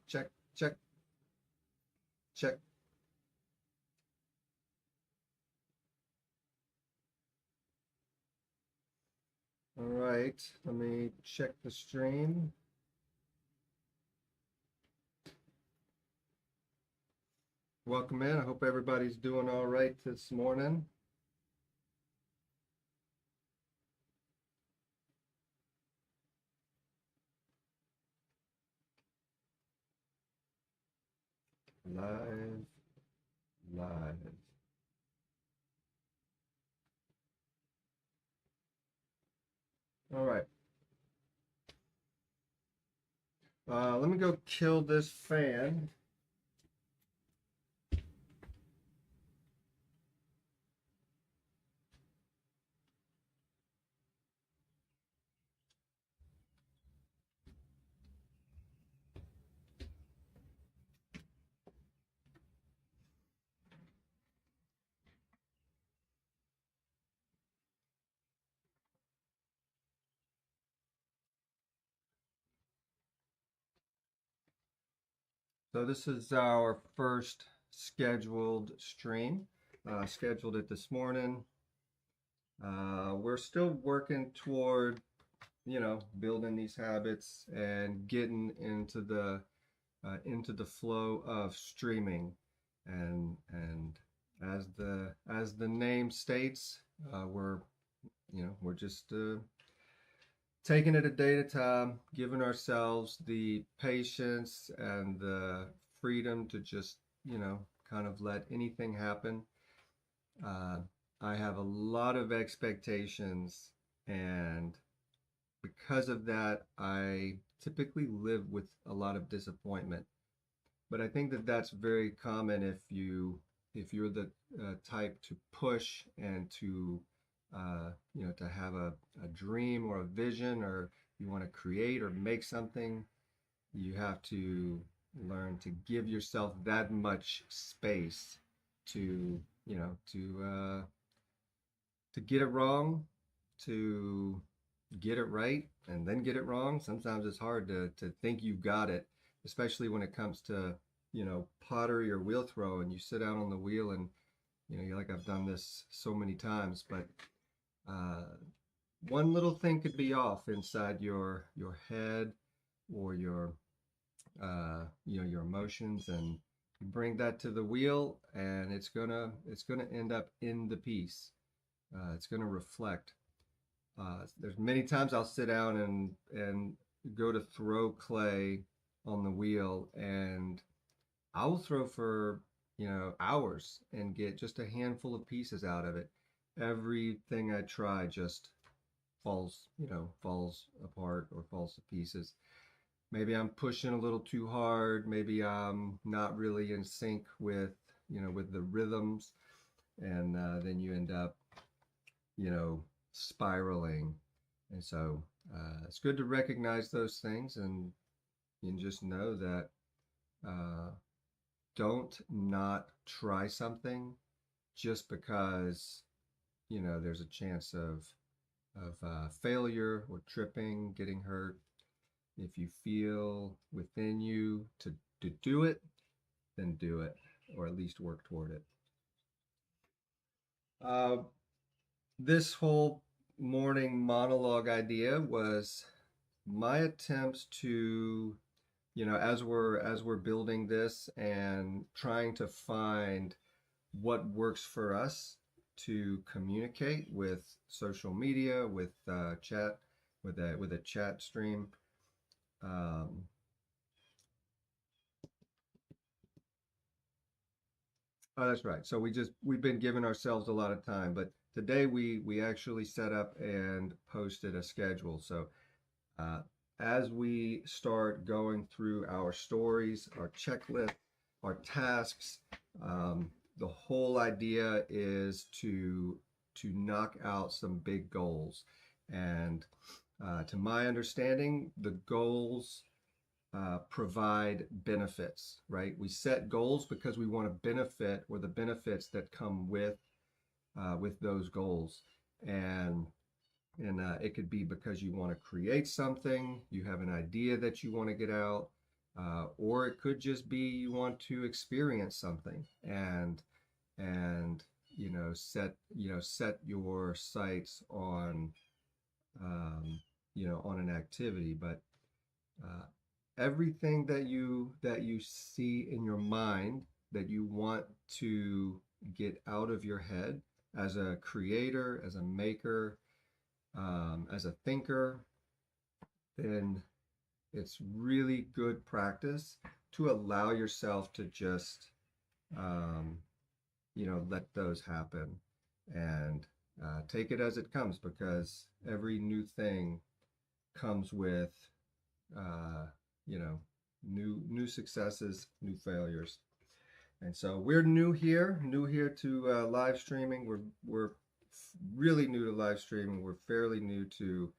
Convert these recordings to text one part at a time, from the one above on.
check, check, check. All right, let me check the stream. Welcome in. I hope everybody's doing all right this morning. Live, live. All right. Let me go kill this fan. So this is our first scheduled stream. Scheduled it this morning. We're still working toward, building these habits and getting into the flow of streaming, and as the name states, we're just taking it a day at a time, giving ourselves the patience and the freedom to just, kind of let anything happen. Uh, I have a lot of expectations, and because of that, I typically live with a lot of disappointment. But I think that that's very common if you're the type to push and to to have a dream or a vision, or you want to create or make something. You have to learn to give yourself that much space to to get it wrong, to get it right, and then get it wrong. Sometimes it's hard to think you've got it, especially when it comes to, pottery or wheel throw, and you sit out on the wheel and, you're like, I've done this so many times, but uh, one little thing could be off inside your head, or your emotions, and you bring that to the wheel, and it's gonna end up in the piece. It's gonna reflect. There's many times I'll sit down and go to throw clay on the wheel, and I will throw for, hours and get just a handful of pieces out of it. Everything I try just falls apart or falls to pieces. Maybe I'm pushing a little too hard. Maybe I'm not really in sync with, with the rhythms, and then you end up, spiraling. And so it's good to recognize those things, and just know that uh, don't not try something just because, there's a chance of failure or tripping, getting hurt. If you feel within you to do it, then do it, or at least work toward it. Uh, this whole morning monologue idea was my attempts to, as we're building this and trying to find what works for us to communicate with social media, with chat, with a chat stream. Um, oh, that's right. So we've been giving ourselves a lot of time, but today we actually set up and posted a schedule. So uh, as we start going through our stories, our checklist, our tasks, the whole idea is to knock out some big goals. And to my understanding, the goals provide benefits, right? We set goals because we want to benefit, or the benefits that come with those goals. And it could be because you want to create something, you have an idea that you want to get out, or it could just be you want to experience something and set your sights on on an activity. But uh, everything that you see in your mind that you want to get out of your head as a creator, as a maker, as a thinker, then it's really good practice to allow yourself to just um, let those happen and take it as it comes, because every new thing comes with uh, you know new successes, new failures. And so we're new here to live streaming. We're really new to live streaming. We're fairly new to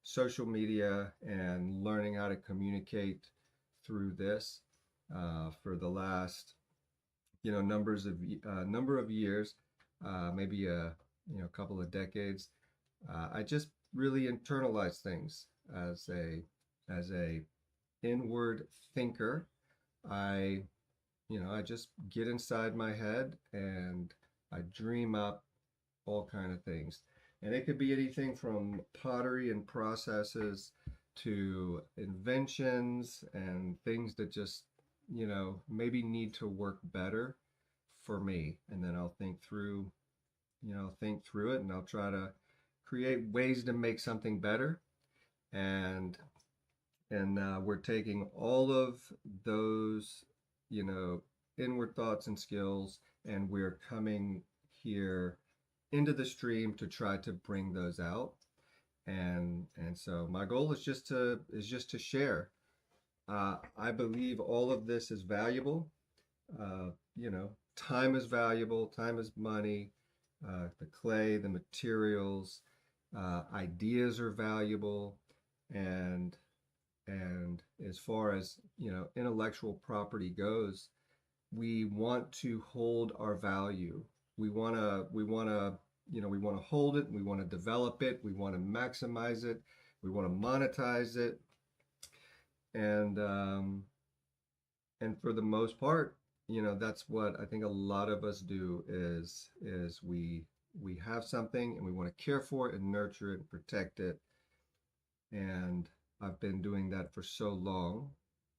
social media and learning how to communicate through this for the last number of years, maybe a couple of decades. I just really internalize things as a inward thinker. I I just get inside my head and I dream up all kind of things. And it could be anything from pottery and processes to inventions and things that just, maybe need to work better for me. And then I'll think through it and I'll try to create ways to make something better. And we're taking all of those, you know, inward thoughts and skills, and we're coming here into the stream to try to bring those out. And so my goal is just to share. I believe all of this is valuable. Time is valuable. Time is money. The clay, the materials, ideas are valuable, and and as far as intellectual property goes, we want to hold our value. We want to hold it. We want to develop it. We want to maximize it. We want to monetize it, and for the most part, that's what I think a lot of us do is we have something and we want to care for it and nurture it and protect it. And I've been doing that for so long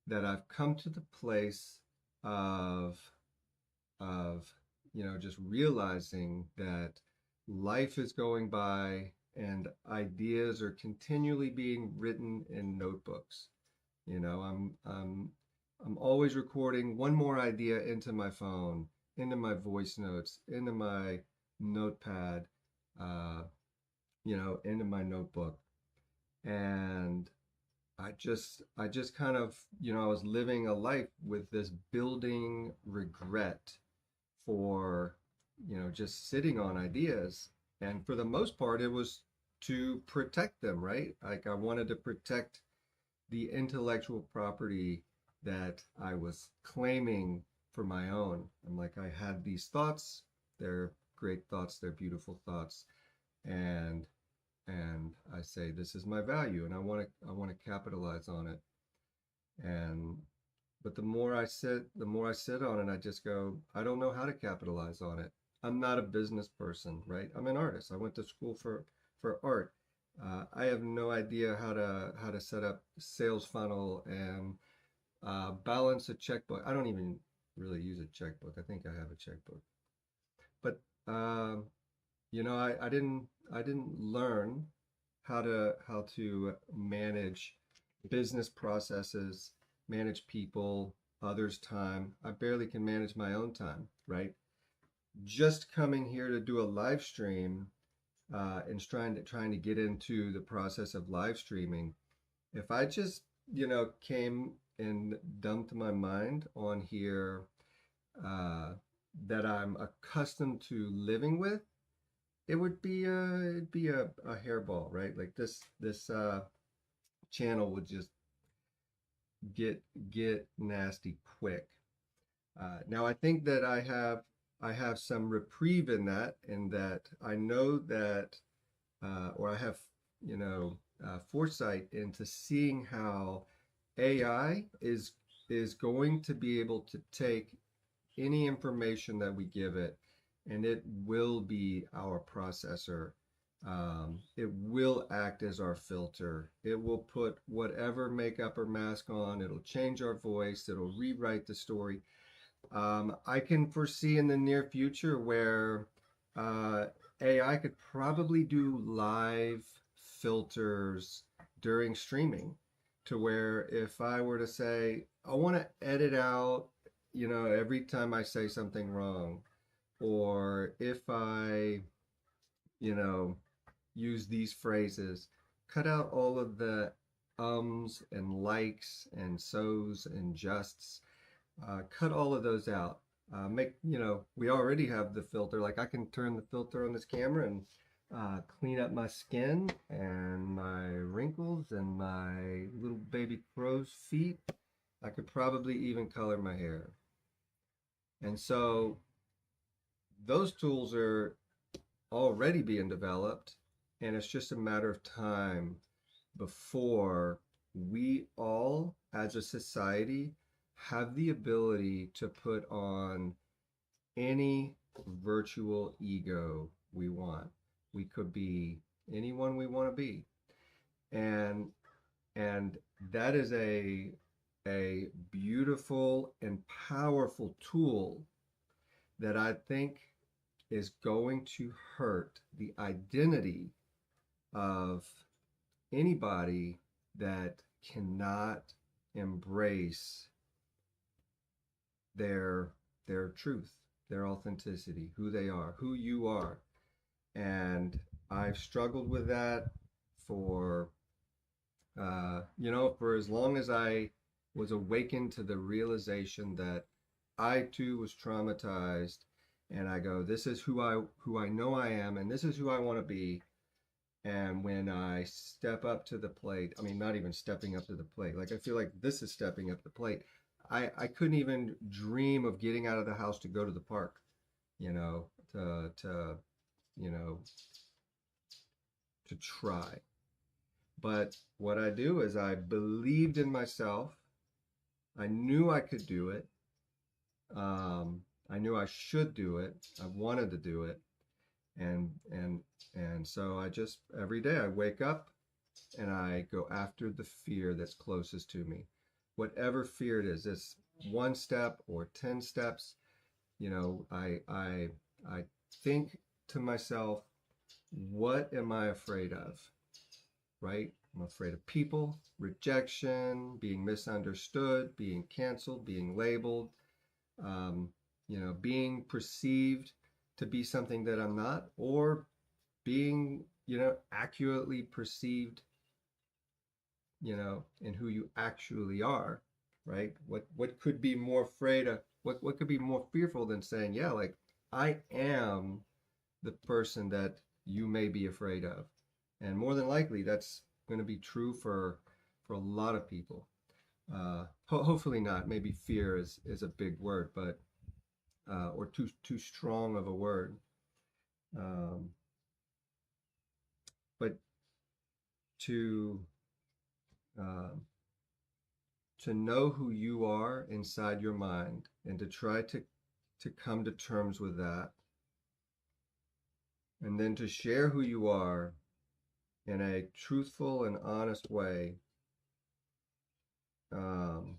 that I've come to the place of just realizing that life is going by and ideas are continually being written in notebooks. I'm always recording one more idea into my phone, into my voice notes, into my notepad, uh, into my notebook. And I just kind of, I was living a life with this building regret for, just sitting on ideas. And for the most part, it was to protect them, right? Like I wanted to protect the intellectual property that I was claiming for my own. I'm like, I had these thoughts, they're great thoughts, they're beautiful thoughts, and I say this is my value and I want to capitalize on it. And but the more I sit on it, I just go, I don't know how to capitalize on it. I'm not a business person, right? I'm an artist. I went to school for art. I have no idea how to set up sales funnel and balance a checkbook. I don't even really use a checkbook. I think I have a checkbook, but I didn't learn how to manage business processes, manage people, others' time. I barely can manage my own time, right? Just coming here to do a live stream and trying to get into the process of live streaming. If I just came and dumped my mind on here uh, that I'm accustomed to living with, it'd be a hairball, right? Like this channel would just get nasty quick. Now I think that I have some reprieve in that I know that or I have foresight into seeing how AI is is going to be able to take any information that we give it, and it will be our processor. It will act as our filter. It will put whatever makeup or mask on. It'll change our voice. It'll rewrite the story. I can foresee in the near future where uh, AI could probably do live filters during streaming, to where if I were to say, I want to edit out, every time I say something wrong, or if I, you know, use these phrases, cut out all of the ums and likes and so's and justs, cut all of those out. We already have the filter. Like I can turn the filter on this camera and clean up my skin and my wrinkles and my little baby crow's feet. I could probably even color my hair. And so those tools are already being developed, and it's just a matter of time before we all, as a society, have the ability to put on any virtual ego we want. We could be anyone we want to be. And and that is a beautiful and powerful tool that I think is going to hurt the identity of anybody that cannot embrace their their truth, their authenticity, who they are, who you are. And I've struggled with that for for as long as I was awakened to the realization that I too was traumatized, and I go, this is who I know I am, and this is who I want to be. And when I step up to the plate, I mean, not even stepping up to the plate, like I feel like this is stepping up to the plate. I couldn't even dream of getting out of the house to go to the park, you know, you know, to try. But what I do is I believed in myself. I knew I could do it. I knew I should do it. I wanted to do it. And so I just every day I wake up and I go after the fear that's closest to me. Whatever fear it is, it's one step or 10 steps, I think to myself, what am I afraid of? Right? I'm afraid of people, rejection, being misunderstood, being canceled, being labeled, being perceived to be something that I'm not, or being, accurately perceived, in who you actually are, right? What could be more afraid of, what could be more fearful than saying, yeah, like I am the person that you may be afraid of. And more than likely, that's going to be true for a lot of people. Hopefully not. Maybe fear is a big word, but or too strong of a word. Um, but to uh, to know who you are inside your mind and to try to come to terms with that, and then to share who you are in a truthful and honest way. Um,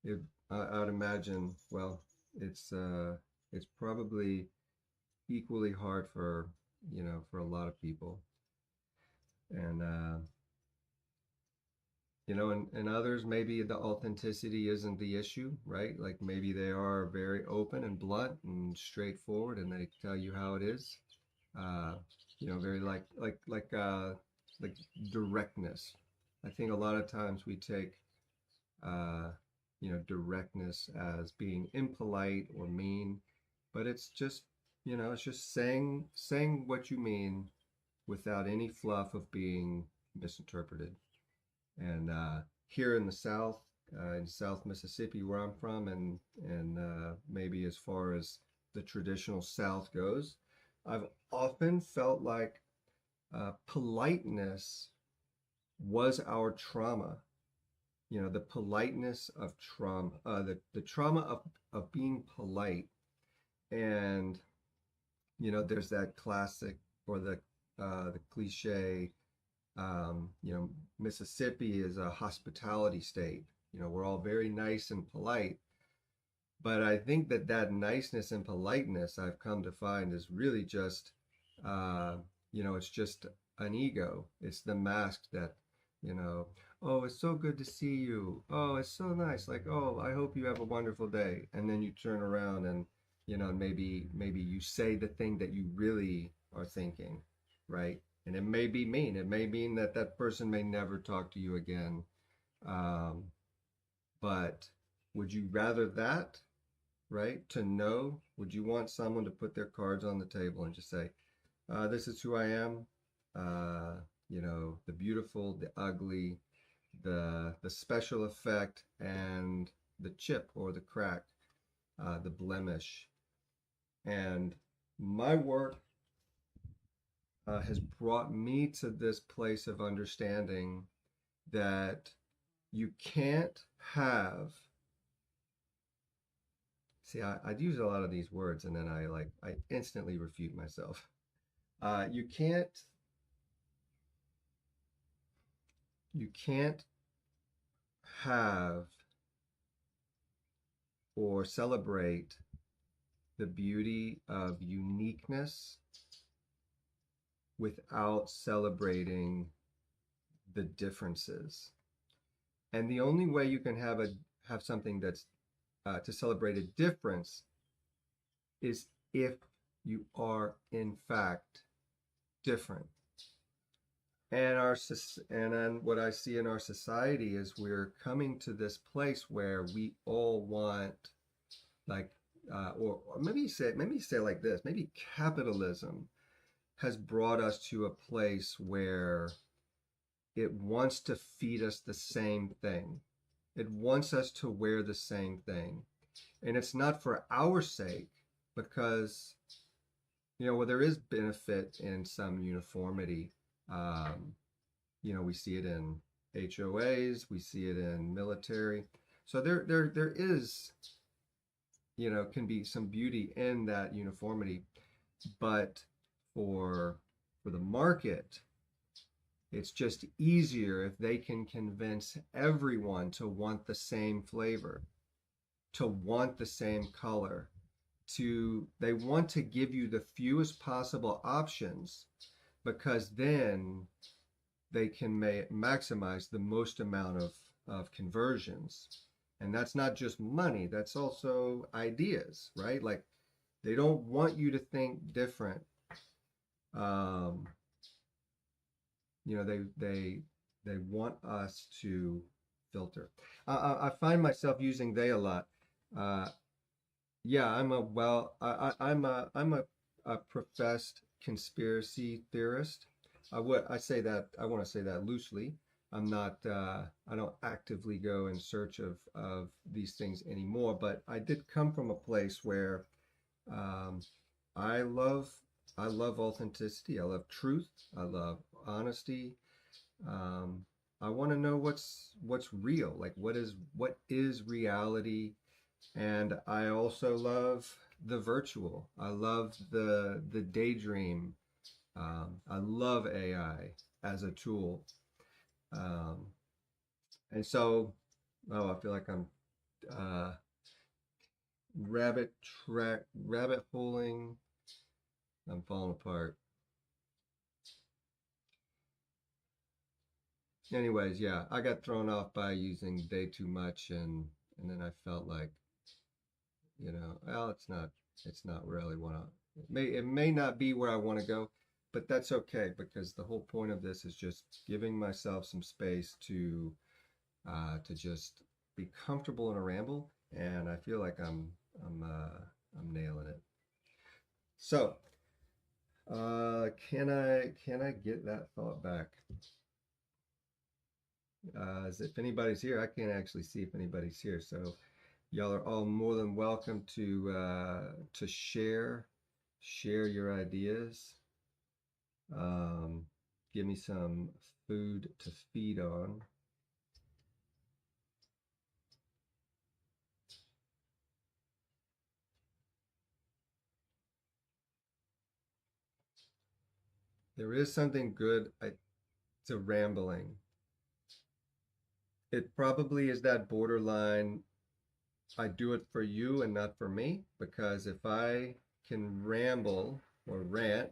it, I'd imagine, well, it's probably equally hard for for a lot of people, and and others, maybe the authenticity isn't the issue, right? Like maybe they are very open and blunt and straightforward, and they tell you how it is. Uh, very like directness. I think a lot of times we take uh, directness as being impolite or mean, but it's just it's just saying what you mean without any fluff of being misinterpreted. And here in the South, in South Mississippi, where I'm from, and maybe as far as the traditional South goes, I've often felt like politeness was our trauma. the politeness of trauma, the trauma of being polite. And, there's that classic or the cliche, Mississippi is a hospitality state. We're all very nice and polite. But I think that niceness and politeness, I've come to find, is really just, uh, it's just an ego. It's the mask that, you know, oh, it's so good to see you. Oh, it's so nice. Like, oh, I hope you have a wonderful day. And then you turn around and, maybe you say the thing that you really are thinking, right? And it may be mean. It may mean that that person may never talk to you again. Um, but would you rather that, right? To know, would you want someone to put their cards on the table and just say, this is who I am, uh, the beautiful, the ugly, the special effect, and the chip or the crack, the blemish. And my work has brought me to this place of understanding that you can't have. See, I'd use a lot of these words and then I instantly refute myself. You can't have or celebrate the beauty of uniqueness without celebrating the differences. And the only way you can have something that's to celebrate a difference is if you are in fact different. And then what I see in our society is we're coming to this place where we all want, like, or maybe say it like this. Maybe capitalism has brought us to a place where it wants to feed us the same thing. It wants us to wear the same thing. And it's not for our sake, because, well, there is benefit in some uniformity. Um, we see it in HOAs, we see it in military. So there is, can be some beauty in that uniformity. But for the market, it's just easier if they can convince everyone to want the same flavor, to want the same color, they want to give you the fewest possible options, because then they can maximize the most amount of conversions. And that's not just money, that's also ideas, right? Like, they don't want you to think different. um, they want us to filter. I find myself using they a lot. Uh, yeah, I'm a professed conspiracy theorist. I want to say that loosely. I'm not. I don't actively go in search of these things anymore. But I did come from a place where um, I love I love authenticity. I love truth. I love honesty. Um, I want to know what's real. Like, what is reality. And I also love the virtual. I love the daydream. I love AI as a tool. Um, and so, oh, I feel like I'm uh, rabbit holing. I'm falling apart. Anyways, yeah, I got thrown off by using day too much, and then I felt like, well, it's not really what it may not be where I want to go, but that's okay, because the whole point of this is just giving myself some space to just be comfortable in a ramble, and I feel like I'm nailing it. So, can I get that thought back? As if anybody's here, I can't actually see if anybody's here. So y'all are all more than welcome to share your ideas. Um, Give me some food to feed on. there is something good to rambling. It probably is that borderline, I do it for you and not for me, because if I can ramble or rant,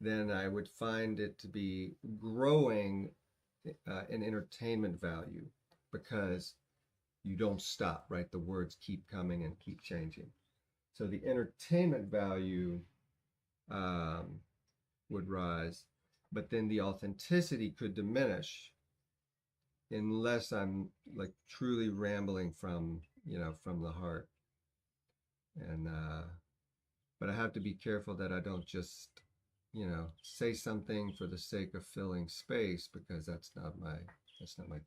then I would find it to be growing in entertainment value because you don't stop, right? The words keep coming and keep changing. So the entertainment value um, would rise, but then the authenticity could diminish unless I'm like truly rambling from, from the heart. And but I have to be careful that I don't just, say something for the sake of filling space, because that's not my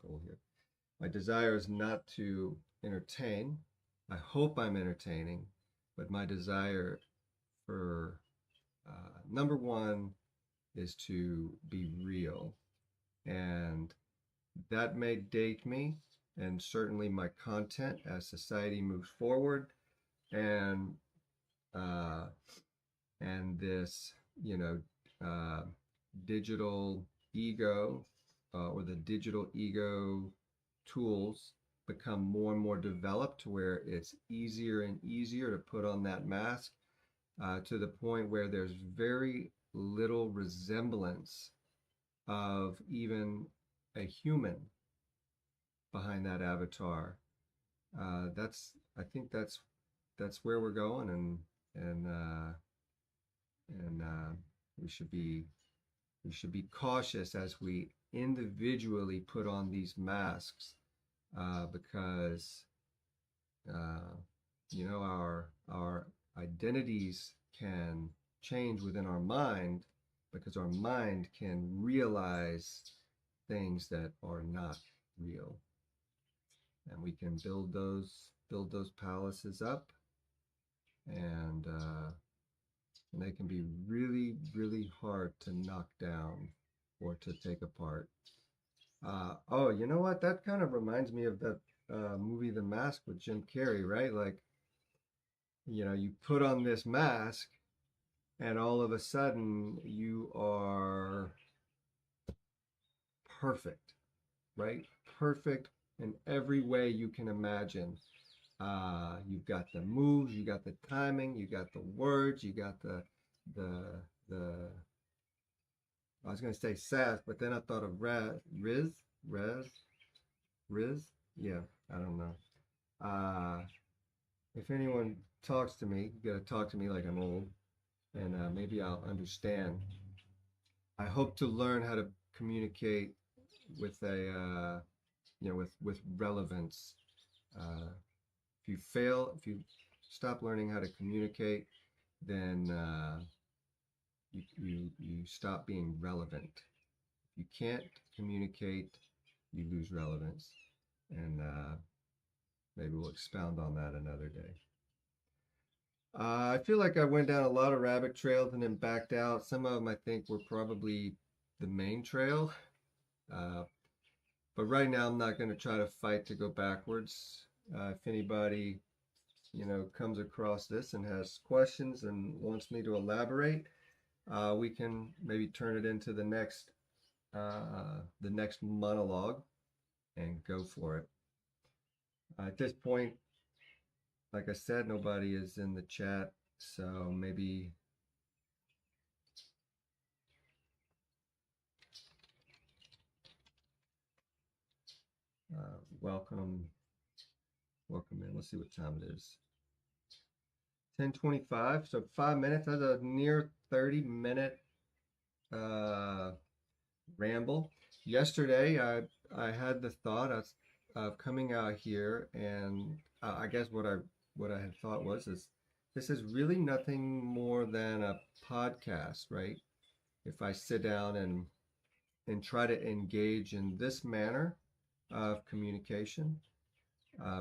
goal here. My desire is not to entertain. I hope I'm entertaining, but my desire for number one is to be real. And that may date me and certainly my content as society moves forward, and uh, and this, uh, digital ego, or the digital ego tools become more and more developed to where it's easier and easier to put on that mask, to the point where there's very little resemblance of even a human behind that avatar. I think that's where we're going, and we should be we should be cautious as we individually put on these masks, because uh, our identities can change within our mind, because our mind can realize things that are not real, and we can build those palaces up, and they can be really, really hard to knock down or to take apart. Oh, you know what? That kind of reminds me of that movie The Mask with Jim Carrey, right? Like, you put on this mask, and all of a sudden you are perfect, right? Perfect in every way you can imagine. You've got the moves, you got the timing, you got the words, you got the the. I was gonna say sass, but then I thought of Riz. Yeah, I don't know. If anyone talks to me, you gotta talk to me like I'm old, and maybe I'll understand. I hope to learn how to communicate with with relevance. If you stop learning how to communicate, then you stop being relevant. If you can't communicate, you lose relevance, and maybe we'll expound on that another day. I feel like I went down a lot of rabbit trails and then backed out. Some of them I think were probably the main trail. Uh, but right now I'm not going to try to fight to go backwards. If anybody, comes across this and has questions and wants me to elaborate, we can maybe turn it into the next monologue and go for it. At this point, like I said, nobody is in the chat, so maybe welcome in. Let's see what time it is. 10:25, so 5 minutes. That's a near 30-minute ramble. Yesterday, I had the thought of coming out here, and I guess what I had thought is this is really nothing more than a podcast, right? If I sit down and try to engage in this manner of communication,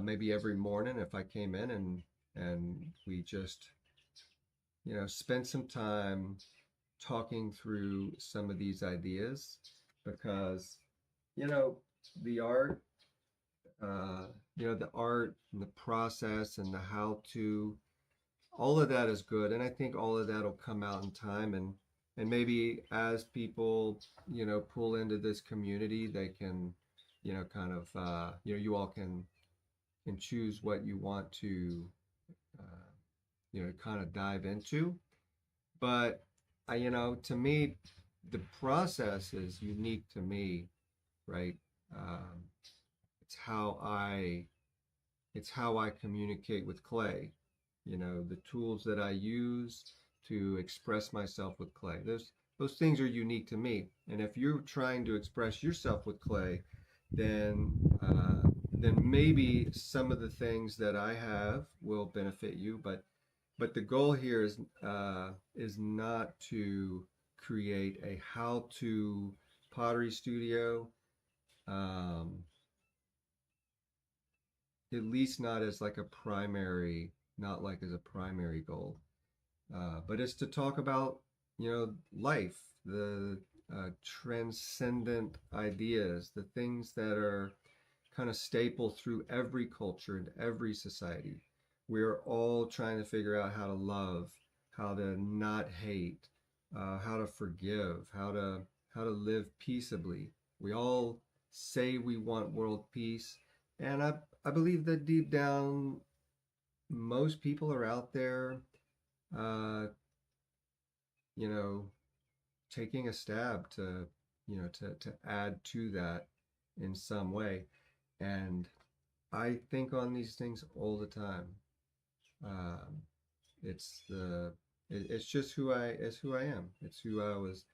maybe every morning if I came in and we just spend some time talking through some of these ideas, because you know the art the art and the process and the how to, all of that is good, and I think all of that will come out in time, and maybe as people, pull into this community, they can, kind of, you all can choose what you want to, uh, kind of dive into. But to me, the process is unique to me, right? Um, it's how I it's how I communicate with clay. The tools that I use to express myself with clay. Those things are unique to me. And if you're trying to express yourself with clay, then then maybe some of the things that I have will benefit you. But the goal here is not to create a how-to pottery studio. Um, at least not as like a primary, not like as a primary goal. But it's to talk about, life, the transcendent ideas, the things that are kind of staple through every culture and every society. We're all trying to figure out how to love, how to not hate, how to forgive, how to live peaceably. We all say we want world peace, and I believe that deep down, most people are out there, uh, you know, taking a stab to, to add to that in some way. And I think on these things all the time. Um, it's it's just who I am. It's who I was,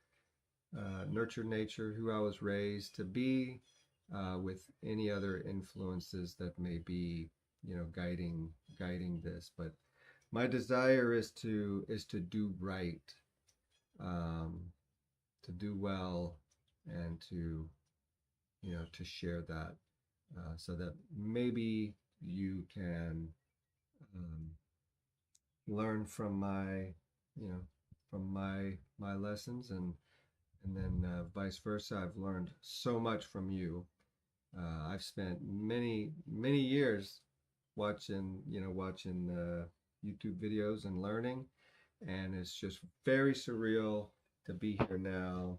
nurtured nature, who I was raised to be, with any other influences that may be, guiding this. But my desire is to do right, um, to do well, and to share that, so that maybe you can, um, learn from my lessons, and then, vice versa. I've learned so much from you. I've spent many years watching YouTube videos and learning, and it's just very surreal to be here now,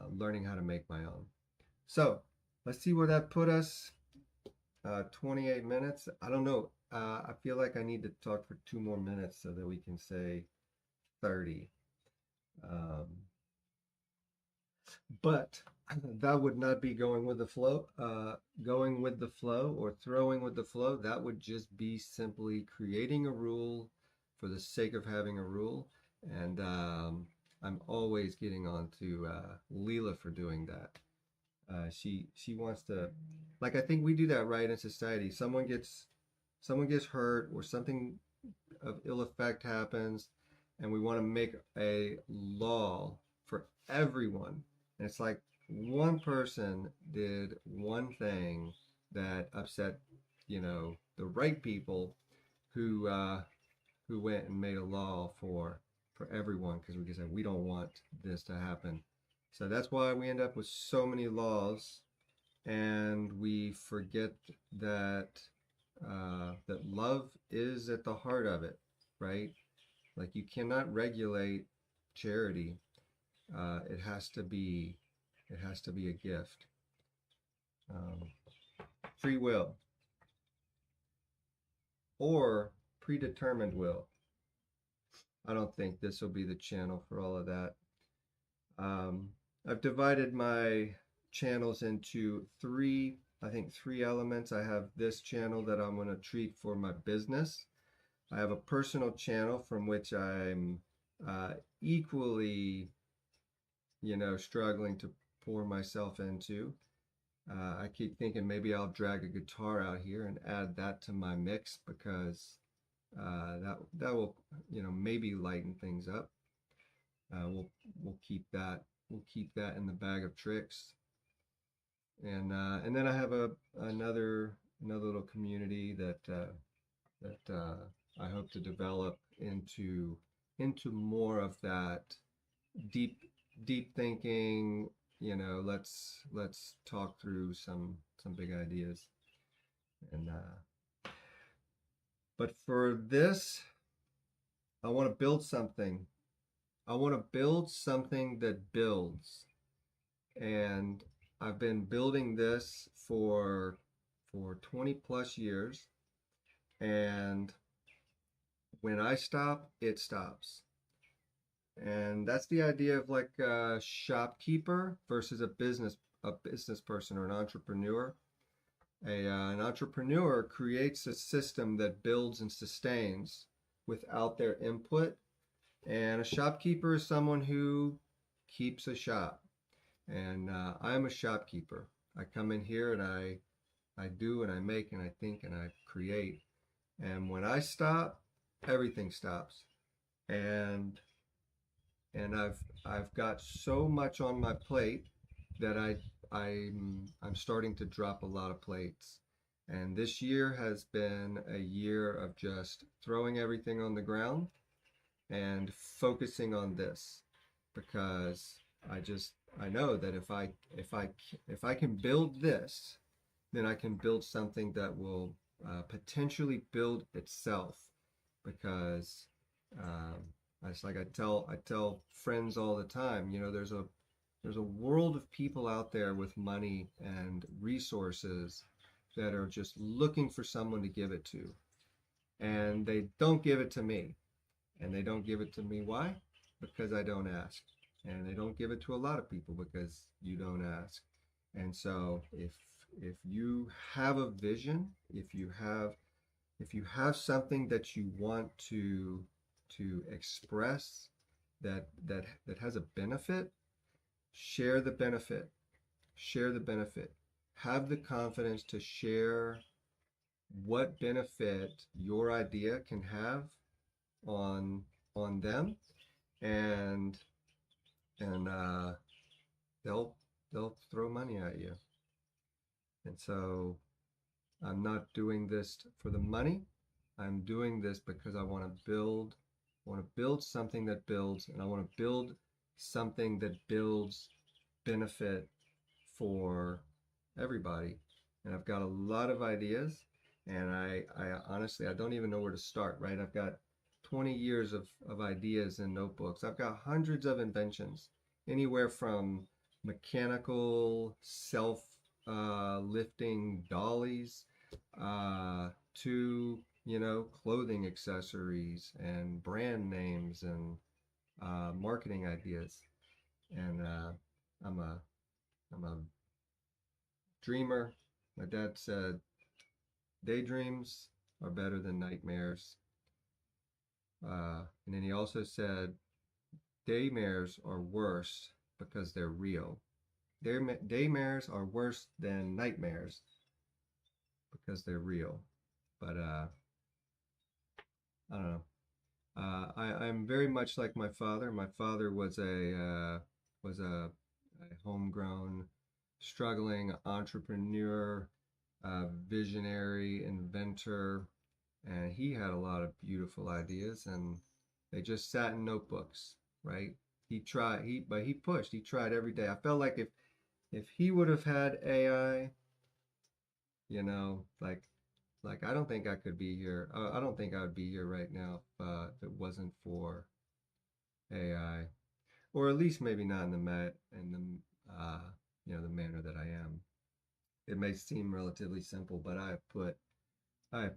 learning how to make my own. So let's see where that put us. 28 minutes. I don't know. I feel like I need to talk for 2 more minutes so that we can say 30. Um, but that would not be going with the flow. Going with the flow or throwing with the flow, that would just be simply creating a rule for the sake of having a rule. And I'm always getting on to Leela for doing that. She wants to, like, I think we do that right in society. Someone gets hurt or something of ill effect happens, and we want to make a law for everyone. And it's like one person did one thing that upset, the right people, who went and made a law for everyone, because we can say we don't want this to happen. So that's why we end up with so many laws, and we forget that, that love is at the heart of it, right? Like, you cannot regulate charity. It has to be, a gift. Um, Free will or predetermined will. I don't think this will be the channel for all of that. Um, I've divided my channels into I think three elements. I have this channel that I'm going to treat for my business. I have a personal channel from which I'm, equally, struggling to pour myself into. I keep thinking maybe I'll drag a guitar out here and add that to my mix, because that will, maybe lighten things up. We'll keep that in the bag of tricks. And then I have another little community that I hope to develop into more of that deep deep thinking. Let's talk through some big ideas. And but for this, I want to build something. I want to build something that builds. And I've been building this for 20 plus years. And when I stop, it stops. And that's the idea of like a shopkeeper versus a business person or an entrepreneur. An entrepreneur creates a system that builds and sustains without their input, and a shopkeeper is someone who keeps a shop. And I'm a shopkeeper. I come in here and I do and I make and I think and I create. And when I stop, everything stops. And I've got so much on my plate that I'm starting to drop a lot of plates. And this year has been a year of just throwing everything on the ground and focusing on this, because I know that if I can build this, then I can build something that will potentially build itself. Because um, it's like I tell friends all the time, you know, there's a world of people out there with money and resources that are just looking for someone to give it to, and they don't give it to me. And they don't give it to me. Why? Because I don't ask. And they don't give it to a lot of people because you don't ask. And so if you have a vision, if you have something that you want to express that has a benefit, share the benefit. Share the benefit. Have the confidence to share what benefit your idea can have on on them, and and they'll they'll throw money at you. And so I'm not doing this for the money. I'm doing this because I want to build something that builds, and I want to build something that builds benefit for everybody. And I've got a lot of ideas, and I honestly, I don't even know where to start, right? I've got 20 years of ideas in notebooks. I've got hundreds of inventions, anywhere from mechanical self lifting dollies to, you know, clothing accessories and brand names and marketing ideas. And I'm a I'm a dreamer. My dad said daydreams are better than nightmares. And then he also said daymares are worse because they're real. Daymares are worse than nightmares because they're real. But I don't know. I'm very much like my father. My father was a homegrown, struggling entrepreneur, visionary, inventor, and he had a lot of beautiful ideas, and they just sat in notebooks, right? But he pushed. He tried every day. I felt like if he would have had AI, you know, like I don't think I could be here. I don't think I would be here right now if it wasn't for AI, or at least maybe not in the manner that I am. It may seem relatively simple, but I have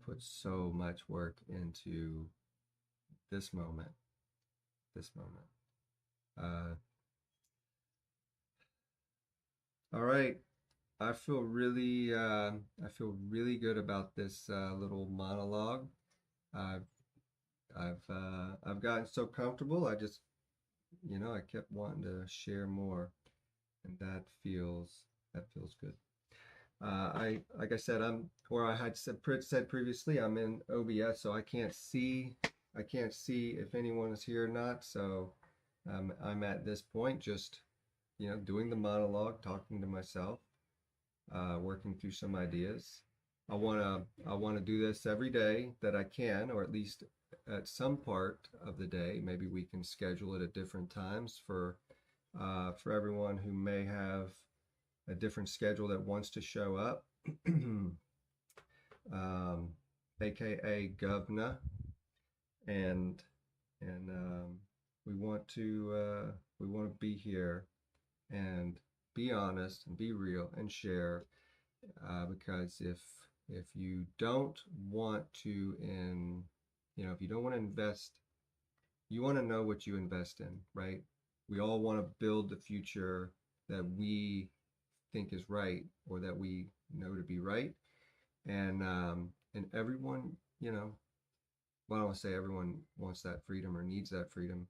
put so much work into this moment. This moment. Uh, all right. I feel really good about this little monologue. I've I've gotten so comfortable. You know, I kept wanting to share more, and that feels good. Like I said, or I had said previously, I'm in OBS, so I can't see if anyone is here or not. So I'm at this point just, you know, doing the monologue, talking to myself, working through some ideas. I wanna do this every day that I can, or at least at some part of the day. Maybe we can schedule it at different times for everyone who may have a different schedule that wants to show up. AKA Govna, and and we want to be here and be honest and be real and share, because if you don't want to in if you don't want to invest, you want to know what you invest in, right? We all want to build the future that we think is right or that we know to be right, and everyone, well, I don't want to say everyone wants that freedom or needs that freedom.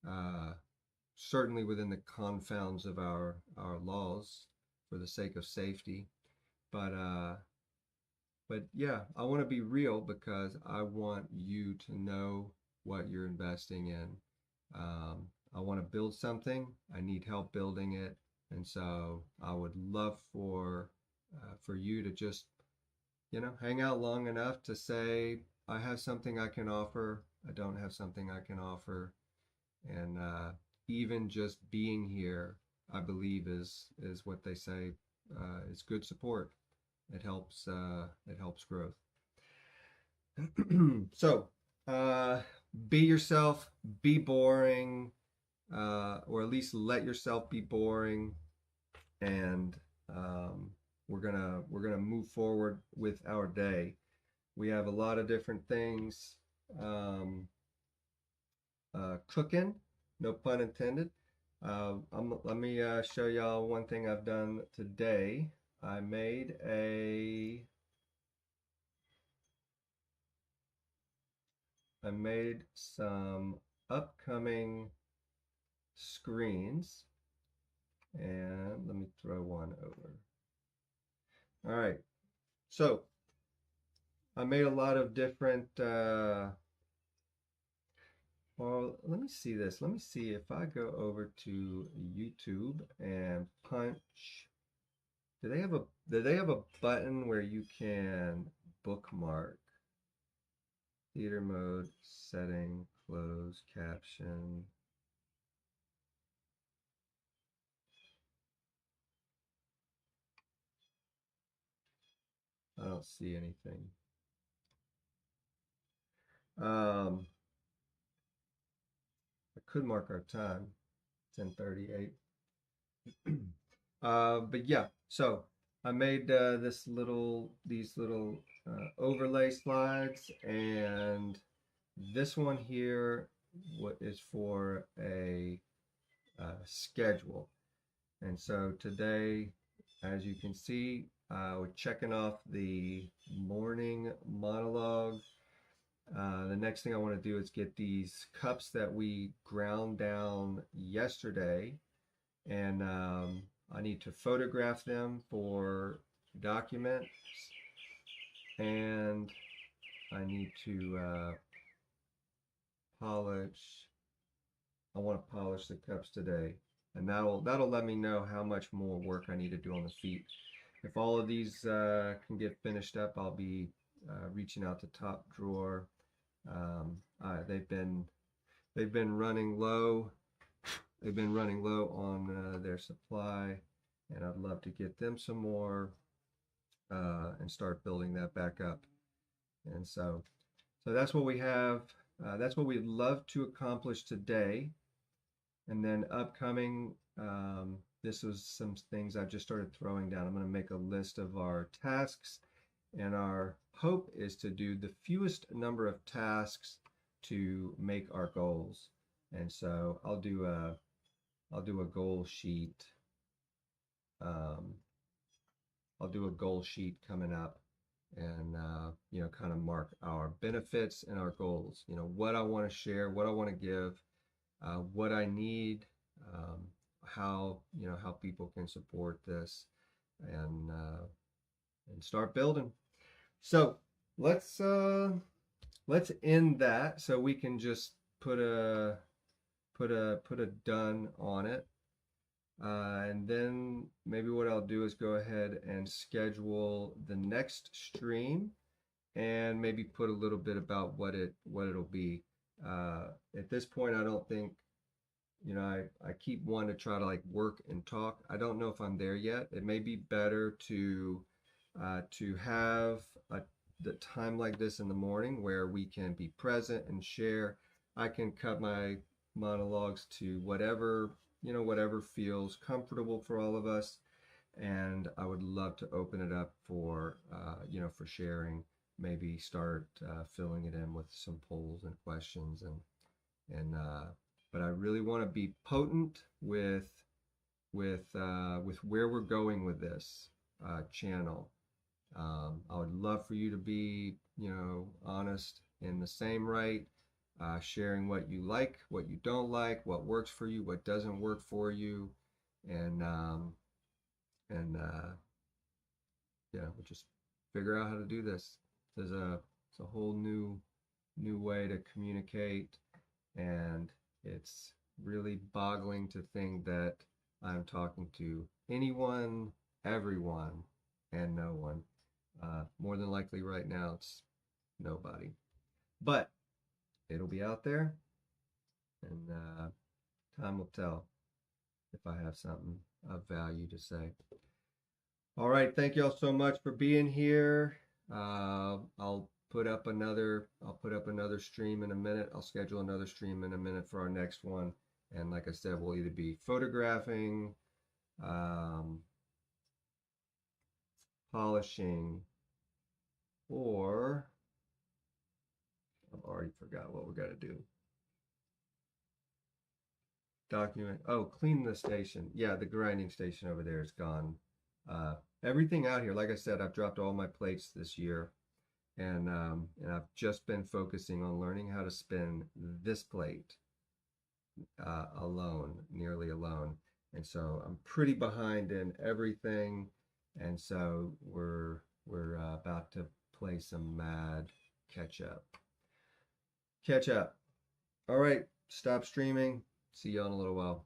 Uh, Certainly within the confounds of our laws for the sake of safety. But yeah, I want to be real because I want you to know what you're investing in. I want to build something. I need help building it, and so I would love for you to just hang out long enough to say I have something I can offer. I don't have something I can offer, and even just being here, I believe is what they say is good support. It helps growth. So uh, be yourself, be boring, or at least let yourself be boring, and we're gonna move forward with our day. We have a lot of different things um, cooking, no pun intended. Let me show y'all one thing I've done today. I made some upcoming screens, and let me throw one over. All right, so I made a lot of different well, let me see this. Let me see if I go over to YouTube and punch. Do they have a button where you can bookmark theater mode, setting, close, caption? I don't see anything. I could mark our time, 10:38. But yeah, so I made these little overlay slides, and this one here what is for a schedule. And so today, as you can see, we're checking off the morning monologue. The next thing I want to do is get these cups that we ground down yesterday, and I need to photograph them for documents, and I need to polish. I want to polish the cups today, and that'll let me know how much more work I need to do on the feet. If all of these can get finished up, I'll be reaching out to Top Drawer. They've been running low. They've been running low on their supply, and I'd love to get them some more and start building that back up. And so that's what we have. That's what we'd love to accomplish today. And then upcoming, this was some things I've just started throwing down. I'm going to make a list of our tasks, and our hope is to do the fewest number of tasks to make our goals. And so I'll do a goal sheet. I'll do a goal sheet coming up, and kind of mark our benefits and our goals. What I want to share, what I want to give, what I need, how people can support this, and start building. So let's end that so we can just put a done on it. And then maybe what I'll do is go ahead and schedule the next stream, and maybe put a little bit about what it'll be. At this point, I don't think, I keep wanting to try to like work and talk. I don't know if I'm there yet. It may be better to have the time like this in the morning where we can be present and share. I can cut my monologues to whatever, whatever feels comfortable for all of us. And I would love to open it up for, for sharing. Maybe start filling it in with some polls and questions, and but I really want to be potent with where we're going with this channel. I would love for you to be, honest in the same right, sharing what you like, what you don't like, what works for you, what doesn't work for you, and yeah, we'll just figure out how to do this. It's a whole new way to communicate, and it's really boggling to think that I'm talking to anyone, everyone, and no one. More than likely right now it's nobody. But it'll be out there, and time will tell if I have something of value to say. All right, thank you all so much for being here. I'll put up another stream in a minute. I'll schedule another stream in a minute for our next one. And like I said, we'll either be photographing, polishing, or I've already forgot what we got to do. Document. Oh, clean the station. Yeah, the grinding station over there is gone. Everything out here, like I said, I've dropped all my plates this year, and I've just been focusing on learning how to spin this plate alone, nearly alone. And so I'm pretty behind in everything, and so we're about to play some mad catch up. Catch up. All right, stop streaming. See you in a little while.